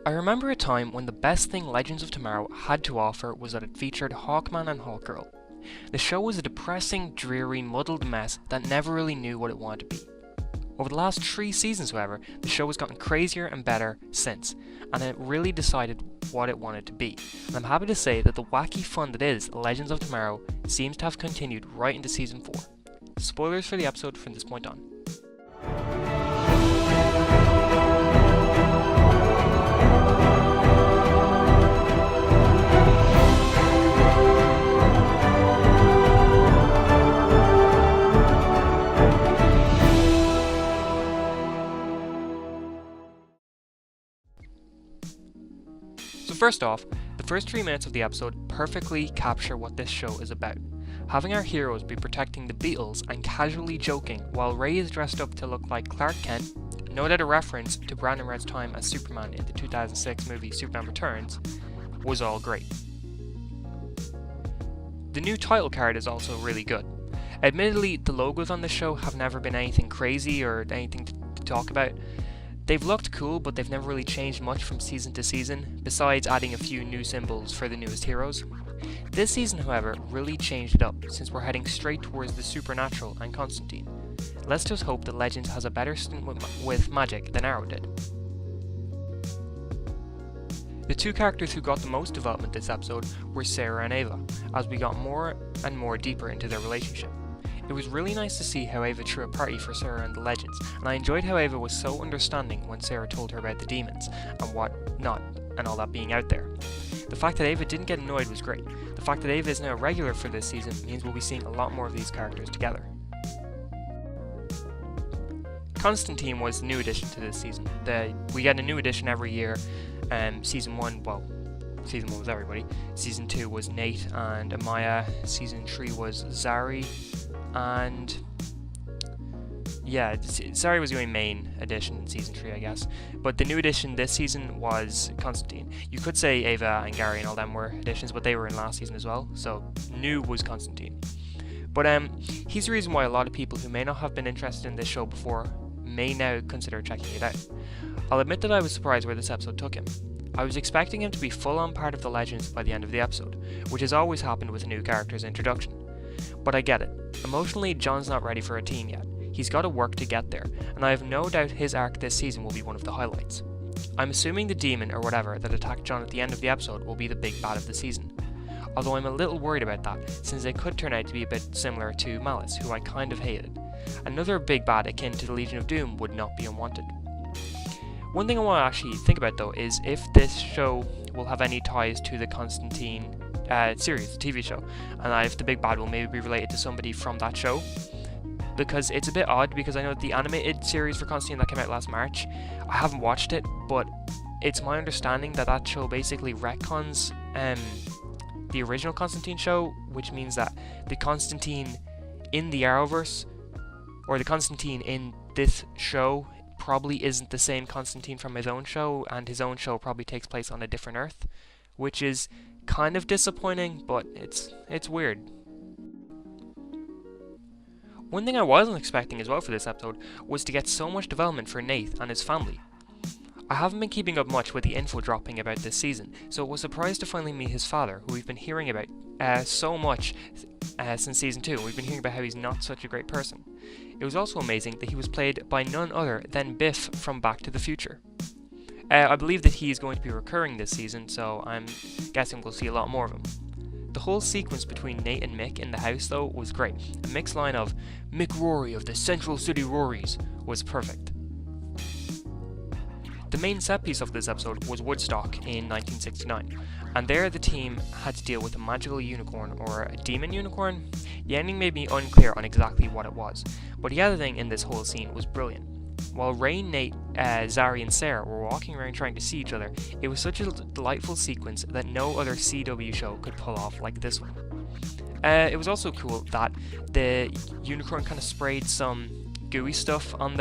I remember a time when the best thing Legends of Tomorrow had to offer was that it featured Hawkman and Hawkgirl. The show was a depressing, dreary, muddled mess that never really knew what it wanted to be. Over the last 3 seasons, however, the show has gotten crazier and better since, and it really decided what it wanted to be. And I'm happy to say that the wacky fun that is Legends of Tomorrow seems to have continued right into Season 4. Spoilers for the episode from this point on. So first off, the first 3 minutes of the episode perfectly capture what this show is about. Having our heroes be protecting the Beatles and casually joking while Ray is dressed up to look like Clark Kent, no doubt a reference to Brandon Routh's time as Superman in the 2006 movie Superman Returns, was all great. The new title card is also really good. Admittedly, the logos on this show have never been anything crazy or anything to talk about. They've looked cool, but they've never really changed much from season to season, besides adding a few new symbols for the newest heroes. This season, however, really changed it up, since we're heading straight towards the supernatural and Constantine. Let's just hope that Legends has a better stint with magic than Arrow did. The two characters who got the most development this episode were Sarah and Ava, as we got more and more deeper into their relationship. It was really nice to see how Ava threw a party for Sarah and the Legends, and I enjoyed how Ava was so understanding when Sarah told her about the demons and what not, and all that being out there. The fact that Ava didn't get annoyed was great. The fact that Ava is now a regular for this season means we'll be seeing a lot more of these characters together. Constantine was the new addition to this season. We get a new addition every year. Season 1 was everybody. Season 2 was Nate and Amaya. Season 3 was Zari. And yeah, Zari was the only main addition in Season 3, I guess. But the new addition this season was Constantine. You could say Ava and Gary and all them were additions, but they were in last season as well. So new was Constantine. But he's the reason why a lot of people who may not have been interested in this show before may now consider checking it out. I'll admit that I was surprised where this episode took him. I was expecting him to be full-on part of the Legends by the end of the episode, which has always happened with a new character's introduction. But I get it. Emotionally, John's not ready for a team yet. He's got to work to get there, and I have no doubt his arc this season will be one of the highlights. I'm assuming the demon or whatever that attacked John at the end of the episode will be the big bad of the season. Although I'm a little worried about that, since it could turn out to be a bit similar to Malice, who I kind of hated. Another big bad akin to the Legion of Doom would not be unwanted. One thing I want to actually think about though is if this show will have any ties to the Constantine series, the TV show, and if the big bad will maybe be related to somebody from that show. Because it's a bit odd, because I know the animated series for Constantine that came out last March, I haven't watched it, but it's my understanding that that show basically retcons the original Constantine show, which means that the Constantine in the Arrowverse, or the Constantine in this show, probably isn't the same Constantine from his own show, and his own show probably takes place on a different Earth, which is kind of disappointing, but it's weird. One thing I wasn't expecting as well for this episode was to get so much development for Nate and his family. I haven't been keeping up much with the info dropping about this season, so I was surprised to finally meet his father, who we've been hearing about so much since season 2. We've been hearing about how he's not such a great person. It was also amazing that he was played by none other than Biff from Back to the Future. I believe that he is going to be recurring this season, so I'm guessing we'll see a lot more of him. The whole sequence between Nate and Mick in the house, though, was great. A mixed line of Mick Rory of the Central City Rorys was perfect. The main set piece of this episode was Woodstock in 1969, and there the team had to deal with a magical unicorn, or a demon unicorn. The ending made me unclear on exactly what it was, but the editing in this whole scene was brilliant. While Ray, Nate, Zari and Sarah were walking around trying to see each other, it was such a delightful sequence that no other CW show could pull off like this one. It was also cool that the unicorn kind of sprayed some gooey stuff on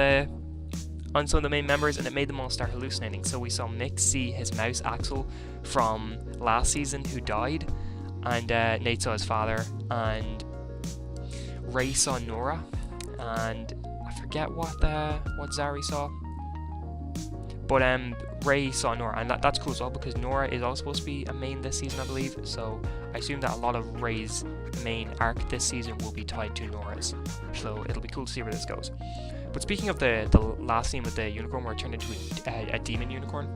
some of the main members, and it made them all start hallucinating. So we saw Mick see his mouse Axel from last season who died, and Nate saw his father, and Ray saw Nora, and I forget what Zari saw. But Ray saw Nora, and that's cool as well, because Nora is also supposed to be a main this season, I believe. So I assume that a lot of Ray's main arc this season will be tied to Nora's. So it'll be cool to see where this goes. But speaking of the last scene with the unicorn where it turned into a demon unicorn,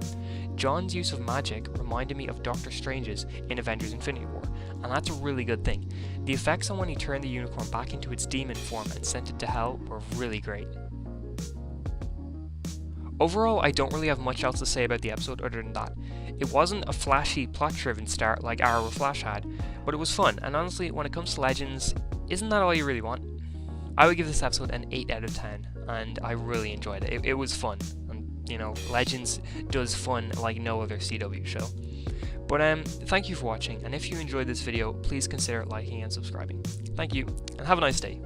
John's use of magic reminded me of Doctor Strange's in Avengers Infinity War, and that's a really good thing. The effects on when he turned the unicorn back into its demon form and sent it to hell were really great. Overall, I don't really have much else to say about the episode other than that. It wasn't a flashy, plot-driven start like Arrow or Flash had, but it was fun, and honestly, when it comes to Legends, isn't that all you really want? I would give this episode an 8 out of 10, and I really enjoyed it. It was fun, and you know, Legends does fun like no other CW show. But thank you for watching, and if you enjoyed this video, please consider liking and subscribing. Thank you, and have a nice day.